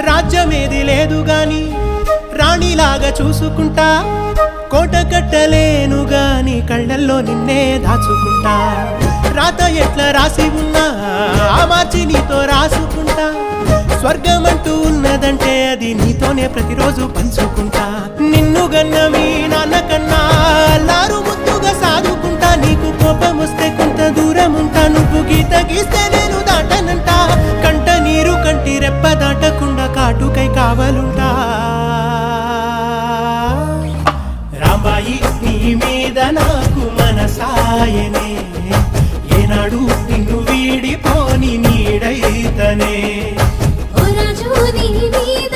రాజ్యమేది లేదు గాని రాణిలాగా చూసుకుంటా, కోట కట్టలేను గాని కళ్ళల్లో నిన్నే దాచుకుంటా. రాత ఎట్లా రాసి ఉన్నా ఆ మార్చి నీతో రాసుకుంటా. స్వర్గమంటూ ఉన్నదంటే అది నీతోనే ప్రతిరోజు పంచుకుంటా. నిన్ను గన్న మీ నాన్న కన్నా లారు ముద్దుగా సాదుకుంటా. నీకు కోపం వస్తే కొంత దూరం ఉంటా, నువ్వు గీత గీస్తే నేను దాటనంట. కంట నీరు కంటి రెప్ప దాటకుండా కాటుకై కావలుంటా. రాంబాయి నీ మీద నాకు మనసాయనే, ఏనాడు నిన్ను వీడిపోని నీడైతనే. ఓ రాజు నీ మీద